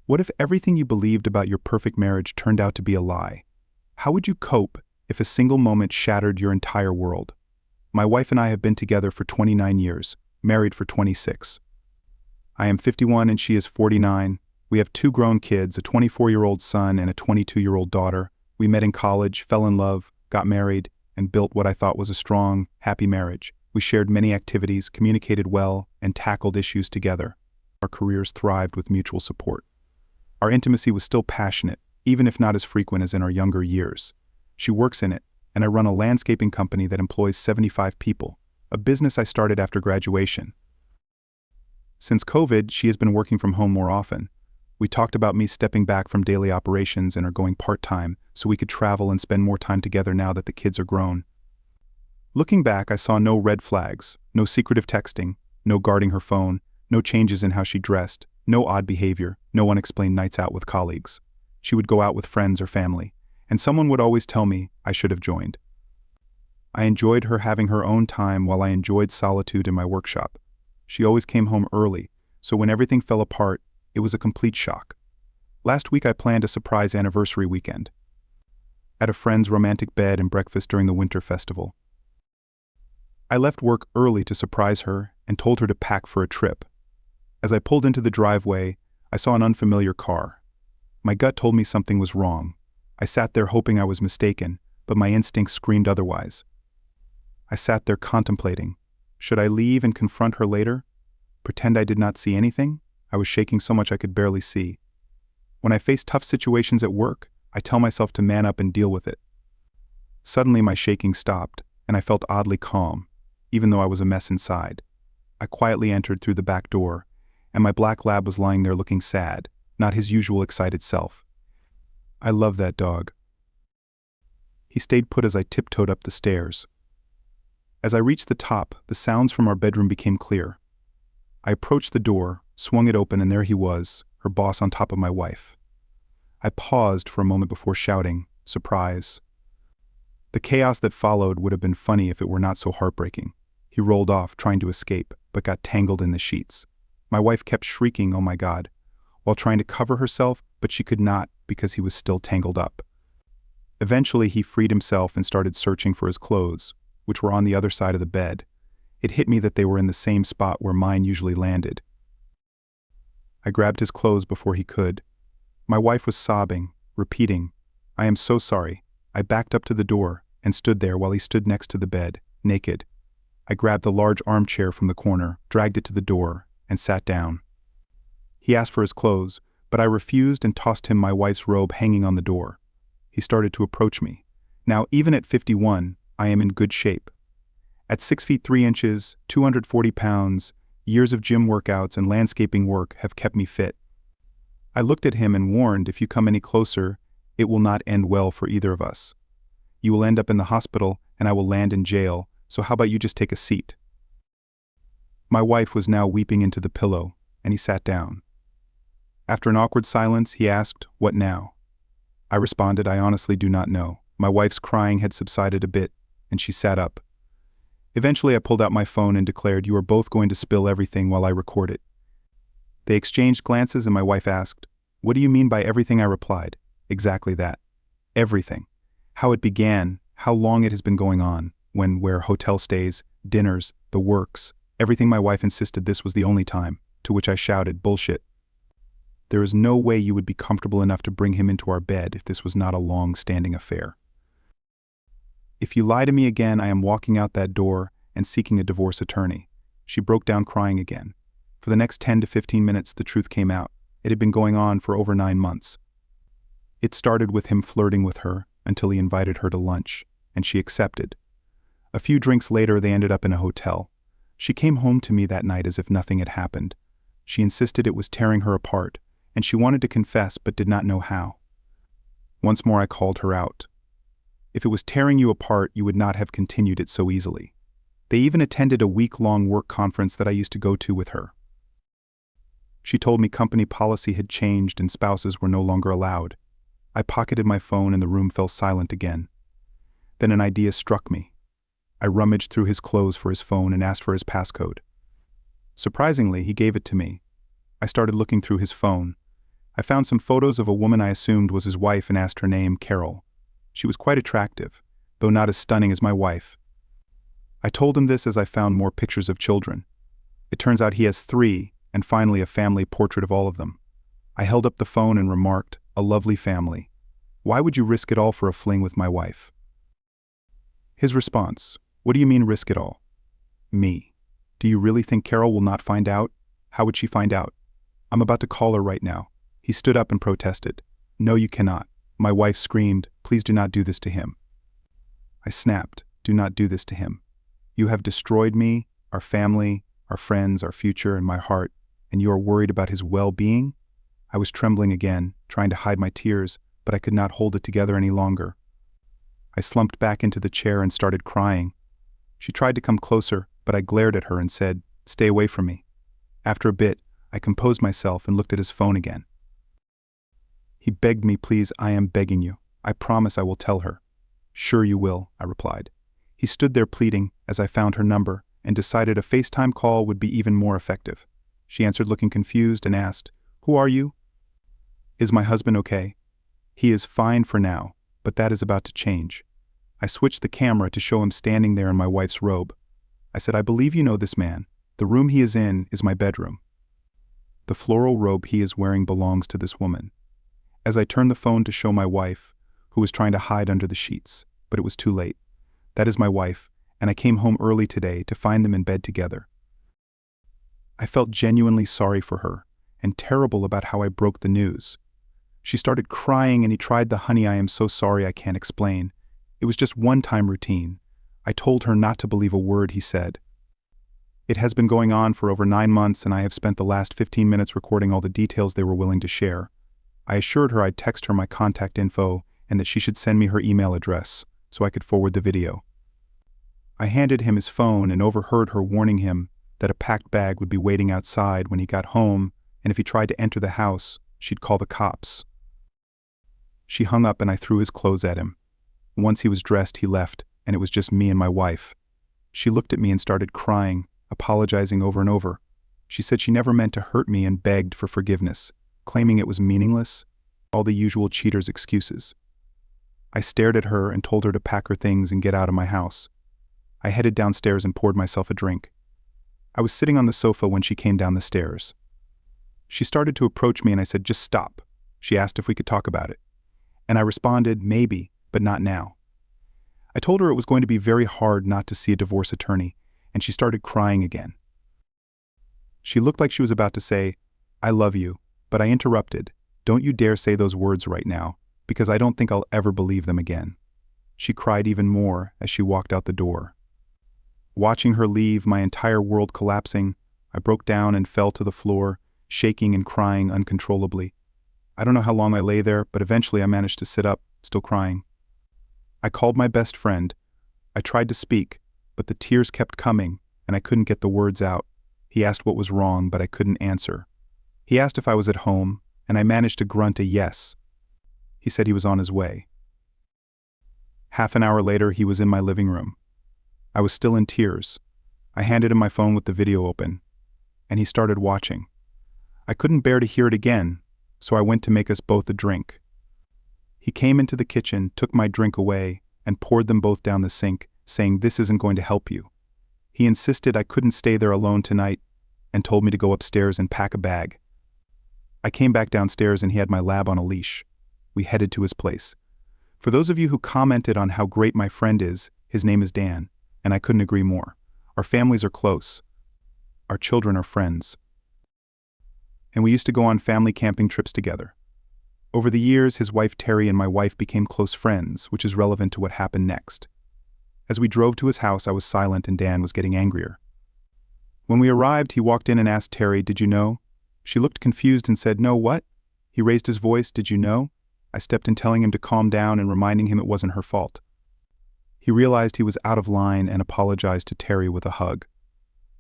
What if everything you believed about your perfect marriage turned out to be a lie? How would you cope if a single moment shattered your entire world? My wife and I have been together for 29 years, married for 26. I am 51 and she is 49. We have 2 grown kids, a 24-year-old son and a 22-year-old daughter. We met in college, fell in love, got married, and built what I thought was a strong, happy marriage. We shared many activities, communicated well, and tackled issues together. Our careers thrived with mutual support. Our intimacy was still passionate, even if not as frequent as in our younger years. She works in it, and I run a landscaping company that employs 75 people, a business I started after graduation. Since COVID, she has been working from home more often. We talked about me stepping back from daily operations and are going part-time so we could travel and spend more time together now that the kids are grown. Looking back, I saw no red flags, no secretive texting, no guarding her phone, no changes in how she dressed, no odd behavior, no unexplained nights out with colleagues. She would go out with friends or family, and someone would always tell me I should have joined. I enjoyed her having her own time while I enjoyed solitude in my workshop. She always came home early, so when everything fell apart, it was a complete shock. Last week I planned a surprise anniversary weekend. At a friend's romantic bed and breakfast during the winter festival. I left work early to surprise her and told her to pack for a trip. As I pulled into the driveway, I saw an unfamiliar car. My gut told me something was wrong. I sat there hoping I was mistaken, but my instincts screamed otherwise. I sat there contemplating. Should I leave and confront her later? Pretend I did not see anything? I was shaking so much I could barely see. When I face tough situations at work, I tell myself to man up and deal with it. Suddenly my shaking stopped, and I felt oddly calm, even though I was a mess inside. I quietly entered through the back door, and my black lab was lying there looking sad, not his usual excited self. I love that dog. He stayed put as I tiptoed up the stairs. As I reached the top, the sounds from our bedroom became clear. I approached the door, swung it open, and there he was, her boss on top of my wife. I paused for a moment before shouting, "Surprise." The chaos that followed would have been funny if it were not so heartbreaking. He rolled off, trying to escape, but got tangled in the sheets. My wife kept shrieking, "Oh my God," while trying to cover herself, but she could not because he was still tangled up. Eventually, he freed himself and started searching for his clothes, which were on the other side of the bed. It hit me that they were in the same spot where mine usually landed. I grabbed his clothes before he could. My wife was sobbing, repeating, "I am so sorry." I backed up to the door and stood there while he stood next to the bed, naked. I grabbed the large armchair from the corner, dragged it to the door, and sat down. He asked for his clothes, but I refused and tossed him my wife's robe hanging on the door. He started to approach me. Now, even at 51, I am in good shape. At 6 feet 3 inches, 240 pounds, years of gym workouts and landscaping work have kept me fit. I looked at him and warned, "If you come any closer, it will not end well for either of us. You will end up in the hospital and I will land in jail, so how about you just take a seat?" My wife was now weeping into the pillow, and he sat down. After an awkward silence, he asked, "What now?" I responded, "I honestly do not know." My wife's crying had subsided a bit, and she sat up. Eventually I pulled out my phone and declared, "You are both going to spill everything while I record it." They exchanged glances and my wife asked, "What do you mean by everything?" I replied, "Exactly that. Everything. How it began, how long it has been going on, when, where, hotel stays, dinners, the works, everything." My wife insisted this was the only time, to which I shouted, "Bullshit. There is no way you would be comfortable enough to bring him into our bed if this was not a long-standing affair. If you lie to me again, I am walking out that door and seeking a divorce attorney." She broke down crying again. For the next 10 to 15 minutes, the truth came out. It had been going on for over 9 months. It started with him flirting with her until he invited her to lunch, and she accepted. A few drinks later, they ended up in a hotel. She came home to me that night as if nothing had happened. She insisted it was tearing her apart, and she wanted to confess but did not know how. Once more I called her out. If it was tearing you apart, you would not have continued it so easily. They even attended a week-long work conference that I used to go to with her. She told me company policy had changed and spouses were no longer allowed. I pocketed my phone and the room fell silent again. Then an idea struck me. I rummaged through his clothes for his phone and asked for his passcode. Surprisingly, he gave it to me. I started looking through his phone. I found some photos of a woman I assumed was his wife and asked her name, Carol. She was quite attractive, though not as stunning as my wife. I told him this as I found more pictures of children. It turns out he has 3, and finally a family portrait of all of them. I held up the phone and remarked, "A lovely family. Why would you risk it all for a fling with my wife?" His response, "What do you mean risk it all?" Me. "Do you really think Carol will not find out? How would she find out? I'm about to call her right now." He stood up and protested. "No, you cannot." My wife screamed, "Please do not do this to him." I snapped, "Do not do this to him. You have destroyed me, our family, our friends, our future, and my heart, and you are worried about his well-being?" I was trembling again, trying to hide my tears, but I could not hold it together any longer. I slumped back into the chair and started crying. She tried to come closer, but I glared at her and said, "Stay away from me." After a bit, I composed myself and looked at his phone again. He begged me, "Please, I am begging you. I promise I will tell her." "Sure you will," I replied. He stood there pleading as I found her number and decided a FaceTime call would be even more effective. She answered looking confused and asked, "Who are you?" "Is my husband okay?" "He is fine for now, but that is about to change." I switched the camera to show him standing there in my wife's robe. I said, "I believe you know this man. The room he is in is my bedroom. The floral robe he is wearing belongs to this woman." As I turned the phone to show my wife, who was trying to hide under the sheets, but it was too late. "That is my wife, and I came home early today to find them in bed together." I felt genuinely sorry for her, and terrible about how I broke the news. She started crying and he tried the "honey, I am so sorry, I can't explain. It was just one-time routine." I told her not to believe a word he said. "It has been going on for over 9 months and I have spent the last 15 minutes recording all the details they were willing to share." I assured her I'd text her my contact info and that she should send me her email address so I could forward the video. I handed him his phone and overheard her warning him that a packed bag would be waiting outside when he got home, and if he tried to enter the house, she'd call the cops. She hung up and I threw his clothes at him. Once he was dressed, he left, and it was just me and my wife. She looked at me and started crying, apologizing over and over. She said she never meant to hurt me and begged for forgiveness, claiming it was meaningless, all the usual cheater's excuses. I stared at her and told her to pack her things and get out of my house. I headed downstairs and poured myself a drink. I was sitting on the sofa when she came down the stairs. She started to approach me and I said, "Just stop." She asked if we could talk about it. And I responded, "Maybe, but not now." I told her it was going to be very hard not to see a divorce attorney, and she started crying again. She looked like she was about to say, "I love you," but I interrupted, "Don't you dare say those words right now, because I don't think I'll ever believe them again." She cried even more as she walked out the door. Watching her leave, my entire world collapsing, I broke down and fell to the floor, shaking and crying uncontrollably. I don't know how long I lay there, but eventually I managed to sit up, still crying. I called my best friend. I tried to speak, but the tears kept coming, and I couldn't get the words out. He asked what was wrong, but I couldn't answer. He asked if I was at home, and I managed to grunt a yes. He said he was on his way. Half an hour later, he was in my living room. I was still in tears. I handed him my phone with the video open, and he started watching. I couldn't bear to hear it again, so I went to make us both a drink. He came into the kitchen, took my drink away, and poured them both down the sink, saying, "This isn't going to help you." He insisted I couldn't stay there alone tonight, and told me to go upstairs and pack a bag. I came back downstairs and he had my lab on a leash. We headed to his place. For those of you who commented on how great my friend is, his name is Dan, and I couldn't agree more. Our families are close. Our children are friends. And we used to go on family camping trips together. Over the years, his wife Terry and my wife became close friends, which is relevant to what happened next. As we drove to his house, I was silent and Dan was getting angrier. When we arrived, he walked in and asked Terry, "Did you know?" She looked confused and said, "No, what?" He raised his voice, "Did you know?" I stepped in telling him to calm down and reminding him it wasn't her fault. He realized he was out of line and apologized to Terry with a hug.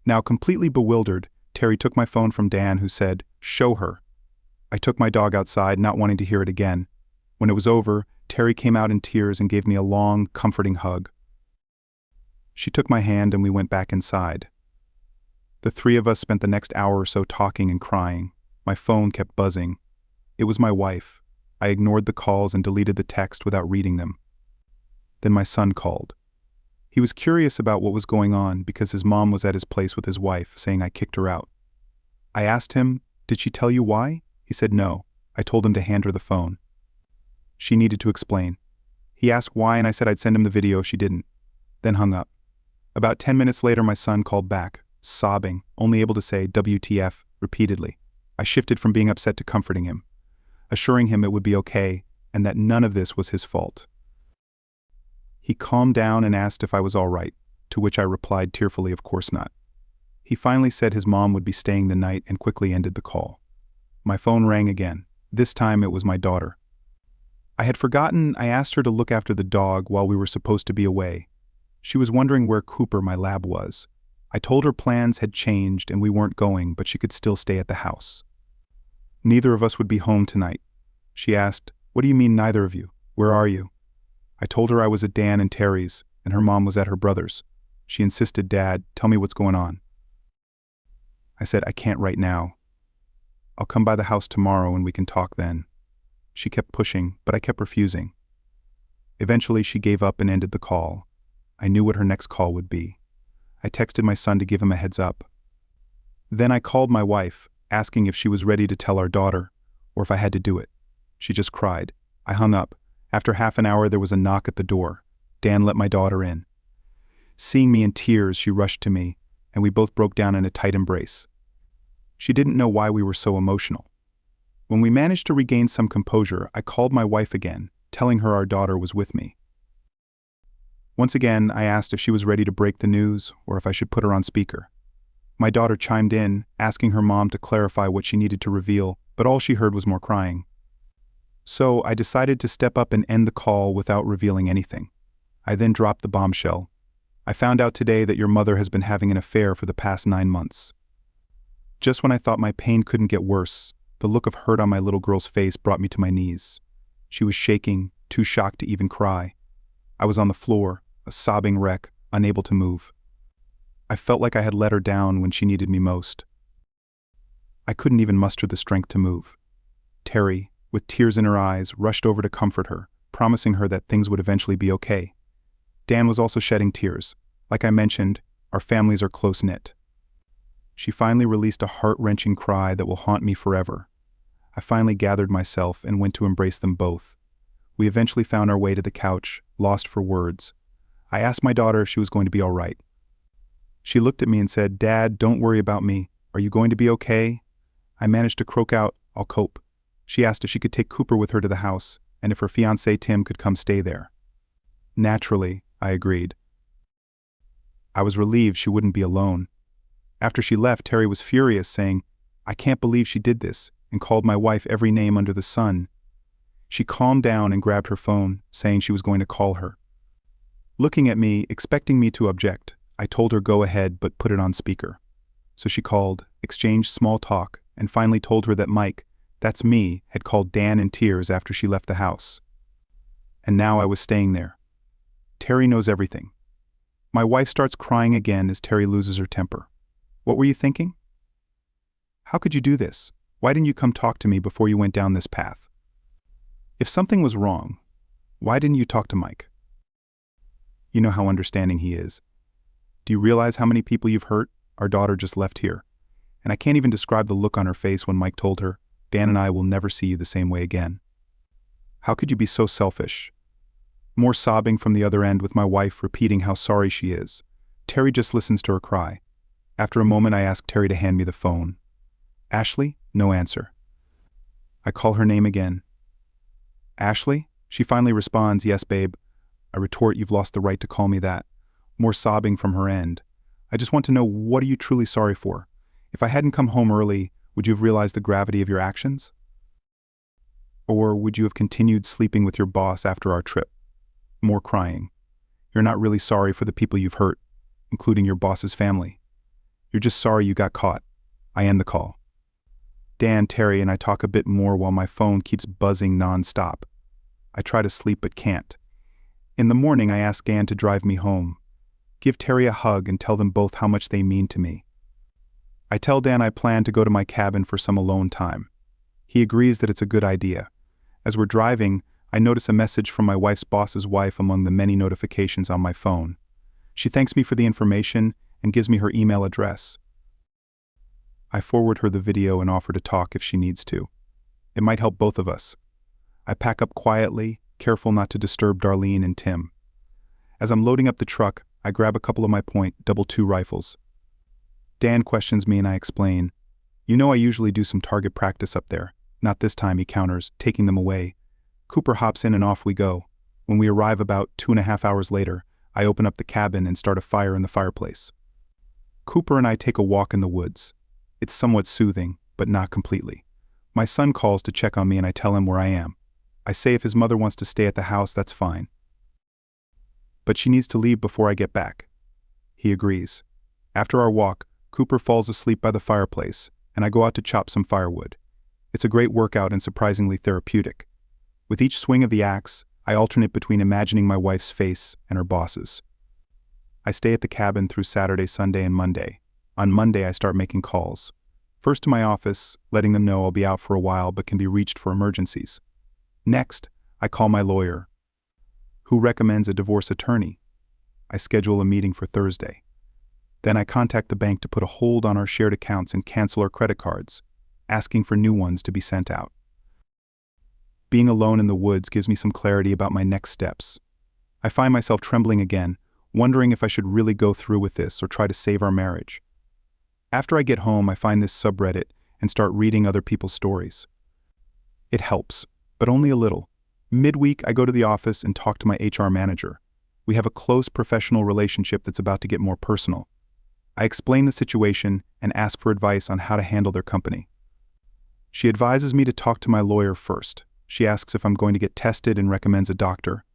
Now completely bewildered, Terry took my phone from Dan, who said, "Show her." I took my dog outside, not wanting to hear it again. When it was over, Terry came out in tears and gave me a long, comforting hug. She took my hand and we went back inside. The three of us spent the next hour or so talking and crying. My phone kept buzzing. It was my wife. I ignored the calls and deleted the text without reading them. Then my son called. He was curious about what was going on because his mom was at his place with his wife, saying I kicked her out. I asked him, "Did she tell you why?" He said no. I told him to hand her the phone. She needed to explain. He asked why and I said I'd send him the video. She didn't. Then hung up. About 10 minutes later my son called back, sobbing, only able to say WTF repeatedly. I shifted from being upset to comforting him, assuring him it would be okay and that none of this was his fault. He calmed down and asked if I was all right, to which I replied tearfully, of course not. He finally said his mom would be staying the night and quickly ended the call. My phone rang again. This time it was my daughter. I had forgotten I asked her to look after the dog while we were supposed to be away. She was wondering where Cooper, my lab, was. I told her plans had changed and we weren't going, but she could still stay at the house. Neither of us would be home tonight. She asked, "What do you mean neither of you? Where are you?" I told her I was at Dan and Terry's, and her mom was at her brother's. She insisted, "Dad, tell me what's going on." I said, "I can't right now. I'll come by the house tomorrow and we can talk then." She kept pushing, but I kept refusing. Eventually she gave up and ended the call. I knew what her next call would be. I texted my son to give him a heads up. Then I called my wife, asking if she was ready to tell our daughter, or if I had to do it. She just cried. I hung up. After half an hour there was a knock at the door. Dan let my daughter in. Seeing me in tears, she rushed to me, and we both broke down in a tight embrace. She didn't know why we were so emotional. When we managed to regain some composure, I called my wife again, telling her our daughter was with me. Once again, I asked if she was ready to break the news or if I should put her on speaker. My daughter chimed in, asking her mom to clarify what she needed to reveal, but all she heard was more crying. So I decided to step up and end the call without revealing anything. I then dropped the bombshell. "I found out today that your mother has been having an affair for the past 9 months. Just when I thought my pain couldn't get worse, the look of hurt on my little girl's face brought me to my knees. She was shaking, too shocked to even cry. I was on the floor, a sobbing wreck, unable to move. I felt like I had let her down when she needed me most. I couldn't even muster the strength to move. Terry, with tears in her eyes, rushed over to comfort her, promising her that things would eventually be okay. Dan was also shedding tears. Like I mentioned, our families are close-knit. She finally released a heart-wrenching cry that will haunt me forever. I finally gathered myself and went to embrace them both. We eventually found our way to the couch, lost for words. I asked my daughter if she was going to be all right. She looked at me and said, "Dad, don't worry about me. Are you going to be okay?" I managed to croak out, "I'll cope." She asked if she could take Cooper with her to the house, and if her fiancé Tim could come stay there. Naturally, I agreed. I was relieved she wouldn't be alone. After she left, Terry was furious, saying, "I can't believe she did this," and called my wife every name under the sun. She calmed down and grabbed her phone, saying she was going to call her. Looking at me, expecting me to object, I told her go ahead but put it on speaker. So she called, exchanged small talk, and finally told her that Mike, that's me, had called Dan in tears after she left the house. And now I was staying there. Terry knows everything. My wife starts crying again as Terry loses her temper. "What were you thinking? How could you do this? Why didn't you come talk to me before you went down this path? If something was wrong, why didn't you talk to Mike? You know how understanding he is. Do you realize how many people you've hurt? Our daughter just left here. And I can't even describe the look on her face when Mike told her, 'Dan and I will never see you the same way again.' How could you be so selfish?" More sobbing from the other end with my wife repeating how sorry she is. Terry just listens to her cry. After a moment I ask Terry to hand me the phone. "Ashley?" No answer. I call her name again. "Ashley?" She finally responds, "Yes, babe." I retort, "You've lost the right to call me that." More sobbing from her end. "I just want to know, what are you truly sorry for? If I hadn't come home early, would you have realized the gravity of your actions? Or would you have continued sleeping with your boss after our trip?" More crying. "You're not really sorry for the people you've hurt, including your boss's family. You're just sorry you got caught." I end the call. Dan, Terry, and I talk a bit more while my phone keeps buzzing non-stop. I try to sleep but can't. In the morning I ask Dan to drive me home. Give Terry a hug and tell them both how much they mean to me. I tell Dan I plan to go to my cabin for some alone time. He agrees that it's a good idea. As we're driving, I notice a message from my wife's boss's wife among the many notifications on my phone. She thanks me for the information and gives me her email address. I forward her the video and offer to talk if she needs to. It might help both of us. I pack up quietly, careful not to disturb Darlene and Tim. As I'm loading up the truck, I grab a couple of my .22 rifles. Dan questions me and I explain. "You know I usually do some target practice up there." "Not this time," he counters, taking them away. Cooper hops in and off we go. When we arrive about 2.5 hours later, I open up the cabin and start a fire in the fireplace. Cooper and I take a walk in the woods. It's somewhat soothing, but not completely. My son calls to check on me and I tell him where I am. I say if his mother wants to stay at the house, that's fine. But she needs to leave before I get back. He agrees. After our walk, Cooper falls asleep by the fireplace, and I go out to chop some firewood. It's a great workout and surprisingly therapeutic. With each swing of the axe, I alternate between imagining my wife's face and her boss's. I stay at the cabin through Saturday, Sunday, and Monday. On Monday, I start making calls. First to my office, letting them know I'll be out for a while but can be reached for emergencies. Next, I call my lawyer, who recommends a divorce attorney. I schedule a meeting for Thursday. Then I contact the bank to put a hold on our shared accounts and cancel our credit cards, asking for new ones to be sent out. Being alone in the woods gives me some clarity about my next steps. I find myself trembling again, wondering if I should really go through with this or try to save our marriage. After I get home, I find this subreddit and start reading other people's stories. It helps, but only a little. Midweek, I go to the office and talk to my HR manager. We have a close professional relationship that's about to get more personal. I explain the situation and ask for advice on how to handle their company. She advises me to talk to my lawyer first. She asks if I'm going to get tested and recommends a doctor.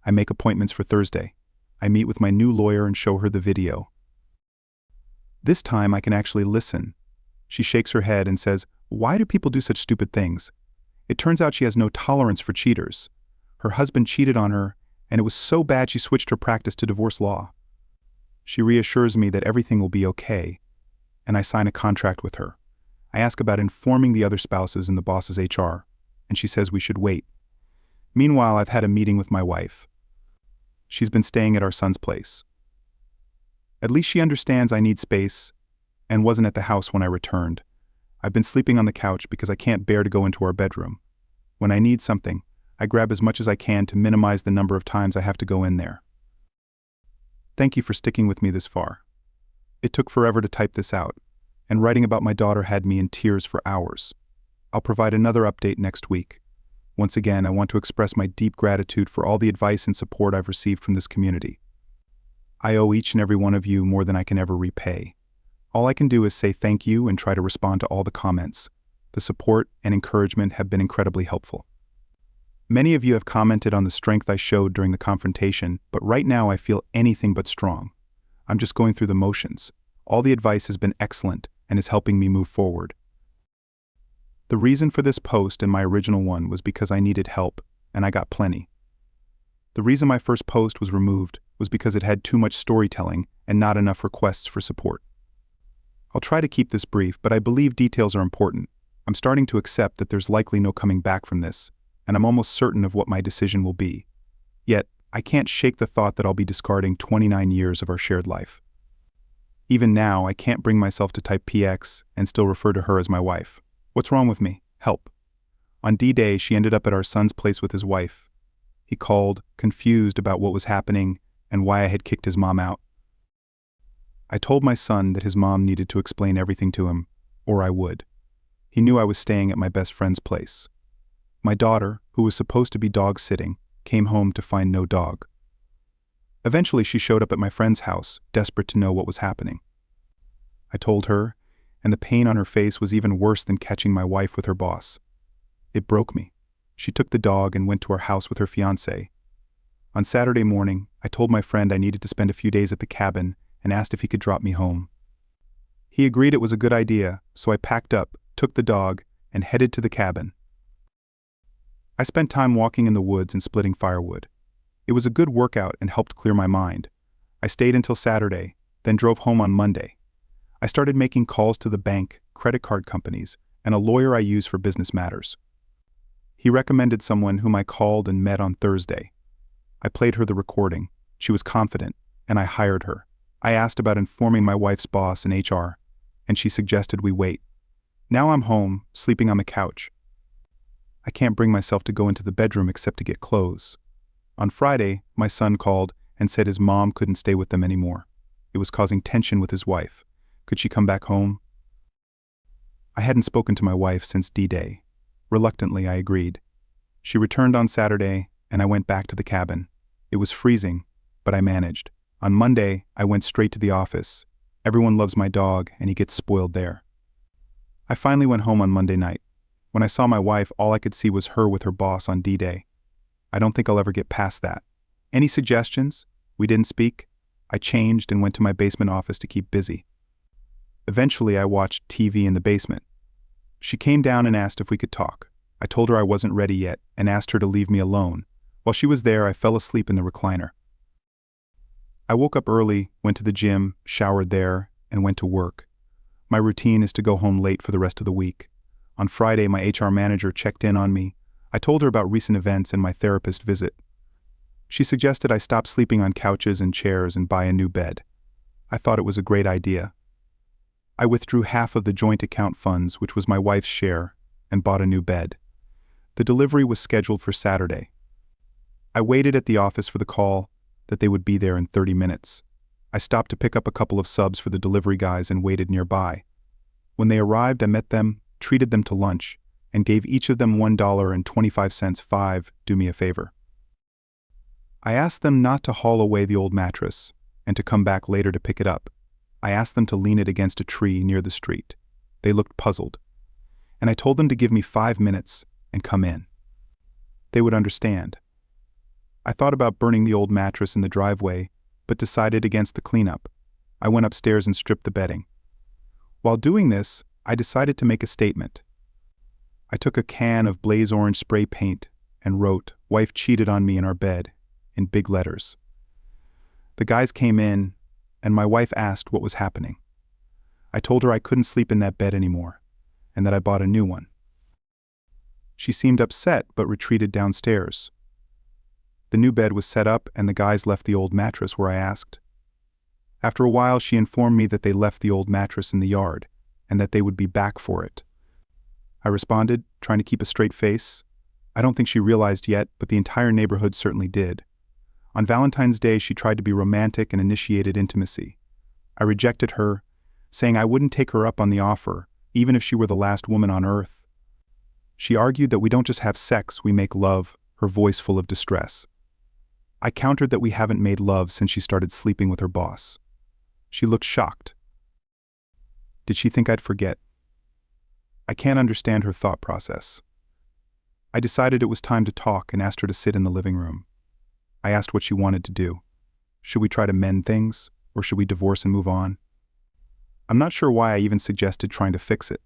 I make appointments for Thursday. I meet with my new lawyer and show her the video. This time I can actually listen. She shakes her head and says, "Why do people do such stupid things?" It turns out she has no tolerance for cheaters. Her husband cheated on her, and it was so bad she switched her practice to divorce law. She reassures me that everything will be okay, and I sign a contract with her. I ask about informing the other spouses in the boss's HR, and she says we should wait. Meanwhile, I've had a meeting with my wife. She's been staying at our son's place. At least she understands I need space and wasn't at the house when I returned. I've been sleeping on the couch because I can't bear to go into our bedroom. When I need something, I grab as much as I can to minimize the number of times I have to go in there. Thank you for sticking with me this far. It took forever to type this out, and writing about my daughter had me in tears for hours. I'll provide another update next week. Once again, I want to express my deep gratitude for all the advice and support I've received from this community. I owe each and every one of you more than I can ever repay. All I can do is say thank you and try to respond to all the comments. The support and encouragement have been incredibly helpful. Many of you have commented on the strength I showed during the confrontation, but right now I feel anything but strong. I'm just going through the motions. All the advice has been excellent and is helping me move forward. The reason for this post and my original one was because I needed help, and I got plenty. The reason my first post was removed was because it had too much storytelling and not enough requests for support. I'll try to keep this brief, but I believe details are important. I'm starting to accept that there's likely no coming back from this, and I'm almost certain of what my decision will be. Yet, I can't shake the thought that I'll be discarding 29 years of our shared life. Even now, I can't bring myself to type PX and still refer to her as my wife. What's wrong with me? Help. On D-Day, she ended up at our son's place with his wife. He called, confused about what was happening and why I had kicked his mom out. I told my son that his mom needed to explain everything to him, or I would. He knew I was staying at my best friend's place. My daughter, who was supposed to be dog-sitting, came home to find no dog. Eventually, she showed up at my friend's house, desperate to know what was happening. I told her, and the pain on her face was even worse than catching my wife with her boss. It broke me. She took the dog and went to our house with her fiancé. On Saturday morning, I told my friend I needed to spend a few days at the cabin and asked if he could drop me home. He agreed it was a good idea, so I packed up, took the dog, and headed to the cabin. I spent time walking in the woods and splitting firewood. It was a good workout and helped clear my mind. I stayed until Saturday, then drove home on Monday. I started making calls to the bank, credit card companies, and a lawyer I use for business matters. He recommended someone whom I called and met on Thursday. I played her the recording. She was confident, and I hired her. I asked about informing my wife's boss in HR, and she suggested we wait. Now I'm home, sleeping on the couch. I can't bring myself to go into the bedroom except to get clothes. On Friday, my son called and said his mom couldn't stay with them anymore. It was causing tension with his wife. Could she come back home? I hadn't spoken to my wife since D-Day. Reluctantly, I agreed. She returned on Saturday, and I went back to the cabin. It was freezing, but I managed. On Monday, I went straight to the office. Everyone loves my dog, and he gets spoiled there. I finally went home on Monday night. When I saw my wife, all I could see was her with her boss on D-Day. I don't think I'll ever get past that. Any suggestions? We didn't speak. I changed and went to my basement office to keep busy. Eventually, I watched TV in the basement. She came down and asked if we could talk. I told her I wasn't ready yet and asked her to leave me alone. While she was there, I fell asleep in the recliner. I woke up early, went to the gym, showered there, and went to work. My routine is to go home late for the rest of the week. On Friday, my HR manager checked in on me. I told her about recent events and my therapist visit. She suggested I stop sleeping on couches and chairs and buy a new bed. I thought it was a great idea. I withdrew half of the joint account funds, which was my wife's share, and bought a new bed. The delivery was scheduled for Saturday. I waited at the office for the call that they would be there in 30 minutes. I stopped to pick up a couple of subs for the delivery guys and waited nearby. When they arrived, I met them, treated them to lunch, and gave each of them $1.25. Do me a favor. I asked them not to haul away the old mattress and to come back later to pick it up. I asked them to lean it against a tree near the street. They looked puzzled. And I told them to give me 5 minutes and come in. They would understand. I thought about burning the old mattress in the driveway, but decided against the cleanup. I went upstairs and stripped the bedding. While doing this, I decided to make a statement. I took a can of blaze orange spray paint and wrote, "Wife cheated on me in our bed," in big letters. The guys came in, and my wife asked what was happening. I told her I couldn't sleep in that bed anymore, and that I bought a new one. She seemed upset but retreated downstairs. The new bed was set up and the guys left the old mattress where I asked. After a while, she informed me that they left the old mattress in the yard and that they would be back for it. I responded, trying to keep a straight face. I don't think she realized yet, but the entire neighborhood certainly did. On Valentine's Day, she tried to be romantic and initiated intimacy. I rejected her, saying I wouldn't take her up on the offer, even if she were the last woman on earth. She argued that we don't just have sex, we make love, her voice full of distress. I countered that we haven't made love since she started sleeping with her boss. She looked shocked. Did she think I'd forget? I can't understand her thought process. I decided it was time to talk and asked her to sit in the living room. I asked what she wanted to do. Should we try to mend things, or should we divorce and move on? I'm not sure why I even suggested trying to fix it.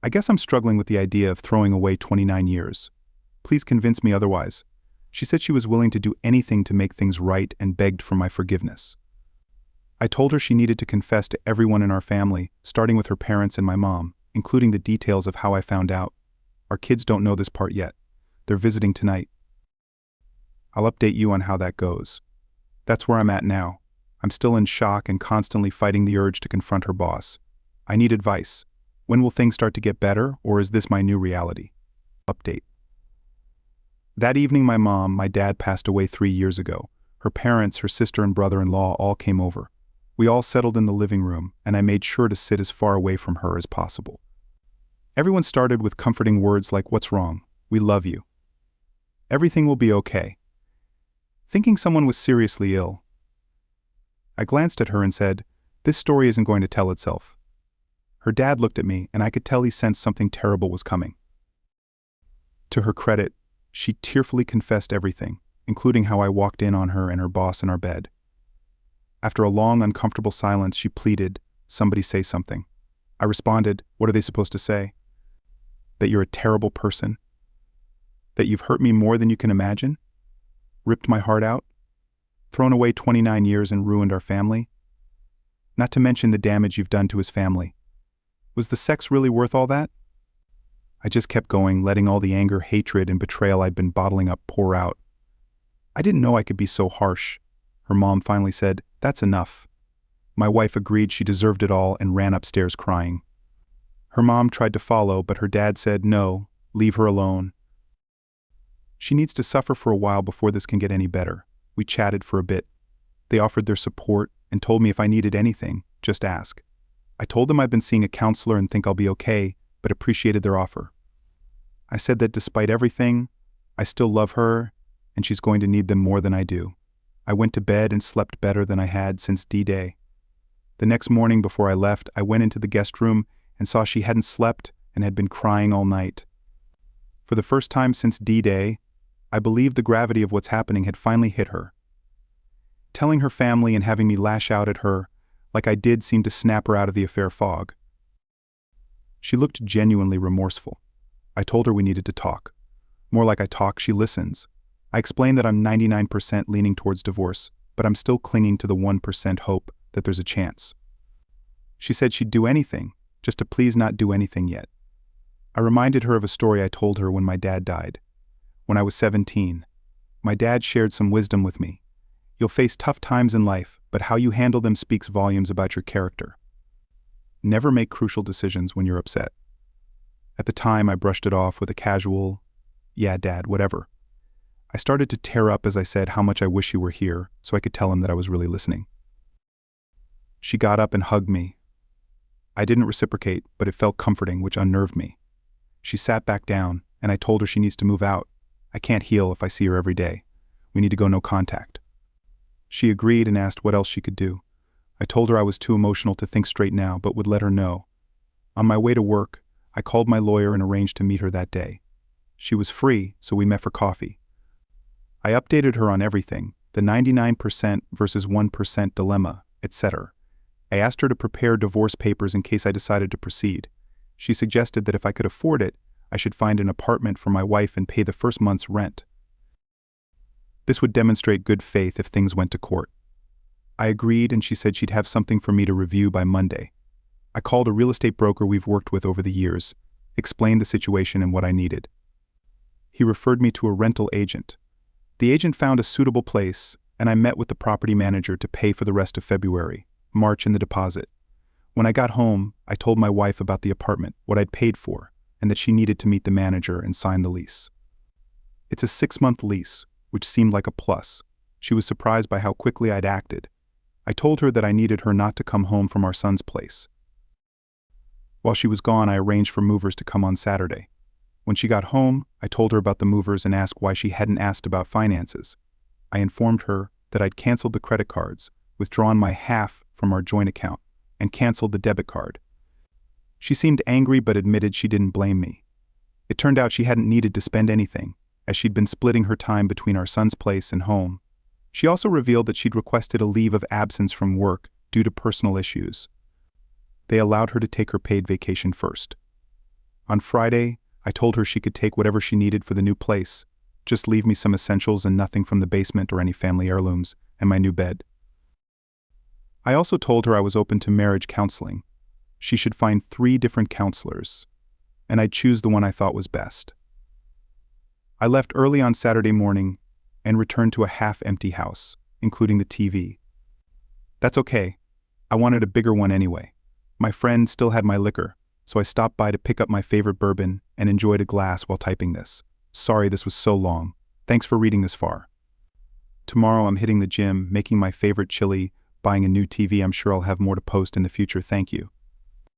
I guess I'm struggling with the idea of throwing away 29 years. Please convince me otherwise. She said she was willing to do anything to make things right and begged for my forgiveness. I told her she needed to confess to everyone in our family, starting with her parents and my mom, including the details of how I found out. Our kids don't know this part yet. They're visiting tonight. I'll update you on how that goes. That's where I'm at now. I'm still in shock and constantly fighting the urge to confront her boss. I need advice. When will things start to get better, or is this my new reality? Update. That evening, my dad passed away 3 years ago. Her parents, her sister and brother-in-law all came over. We all settled in the living room, and I made sure to sit as far away from her as possible. Everyone started with comforting words like, "What's wrong? We love you. Everything will be okay." Thinking someone was seriously ill. I glanced at her and said, "This story isn't going to tell itself." Her dad looked at me, and I could tell he sensed something terrible was coming. To her credit, she tearfully confessed everything, including how I walked in on her and her boss in our bed. After a long, uncomfortable silence, she pleaded, "Somebody say something." I responded, "What are they supposed to say? That you're a terrible person? That you've hurt me more than you can imagine? Ripped my heart out? Thrown away 29 years and ruined our family? Not to mention the damage you've done to his family. Was the sex really worth all that? I just kept going, letting all the anger, hatred, and betrayal I'd been bottling up pour out. I didn't know I could be so harsh. Her mom finally said, "That's enough." My wife agreed she deserved it all and ran upstairs crying. Her mom tried to follow, but her dad said, "No, leave her alone. She needs to suffer for a while before this can get any better." We chatted for a bit. They offered their support and told me if I needed anything, just ask. I told them I've been seeing a counselor and think I'll be okay, but appreciated their offer. I said that despite everything, I still love her, and she's going to need them more than I do. I went to bed and slept better than I had since D-Day. The next morning before I left, I went into the guest room and saw she hadn't slept and had been crying all night. For the first time since D-Day, I believed the gravity of what's happening had finally hit her. Telling her family and having me lash out at her, like I did, seemed to snap her out of the affair fog. She looked genuinely remorseful. I told her we needed to talk. More like I talk, she listens. I explained that I'm 99% leaning towards divorce, but I'm still clinging to the 1% hope that there's a chance. She said she'd do anything, just to please not do anything yet. I reminded her of a story I told her when my dad died. When I was 17, my dad shared some wisdom with me. You'll face tough times in life, but how you handle them speaks volumes about your character. Never make crucial decisions when you're upset. At the time, I brushed it off with a casual, "Yeah, Dad, whatever." I started to tear up as I said how much I wish you were here, so I could tell him that I was really listening. She got up and hugged me. I didn't reciprocate, but it felt comforting, which unnerved me. She sat back down, and I told her she needs to move out. I can't heal if I see her every day. We need to go no contact. She agreed and asked what else she could do. I told her I was too emotional to think straight now, but would let her know. On my way to work, I called my lawyer and arranged to meet her that day. She was free, so we met for coffee. I updated her on everything, the 99% versus 1% dilemma, etc. I asked her to prepare divorce papers in case I decided to proceed. She suggested that if I could afford it, I should find an apartment for my wife and pay the first month's rent. This would demonstrate good faith if things went to court. I agreed, and she said she'd have something for me to review by Monday. I called a real estate broker we've worked with over the years, explained the situation and what I needed. He referred me to a rental agent. The agent found a suitable place, and I met with the property manager to pay for the rest of February, March, and the deposit. When I got home, I told my wife about the apartment, what I'd paid for, and that she needed to meet the manager and sign the lease. It's a 6-month lease, which seemed like a plus. She was surprised by how quickly I'd acted. I told her that I needed her not to come home from our son's place. While she was gone, I arranged for movers to come on Saturday. When she got home, I told her about the movers and asked why she hadn't asked about finances. I informed her that I'd canceled the credit cards, withdrawn my half from our joint account, and canceled the debit card. She seemed angry but admitted she didn't blame me. It turned out she hadn't needed to spend anything, as she'd been splitting her time between our son's place and home. She also revealed that she'd requested a leave of absence from work due to personal issues. They allowed her to take her paid vacation first. On Friday, I told her she could take whatever she needed for the new place, just leave me some essentials and nothing from the basement or any family heirlooms, and my new bed. I also told her I was open to marriage counseling. She should find 3 different counselors, and I'd choose the one I thought was best. I left early on Saturday morning and returned to a half-empty house, including the TV. That's okay. I wanted a bigger one anyway. My friend still had my liquor, so I stopped by to pick up my favorite bourbon and enjoyed a glass while typing this. Sorry this was so long. Thanks for reading this far. Tomorrow I'm hitting the gym, making my favorite chili, buying a new TV. I'm sure I'll have more to post in the future. Thank you.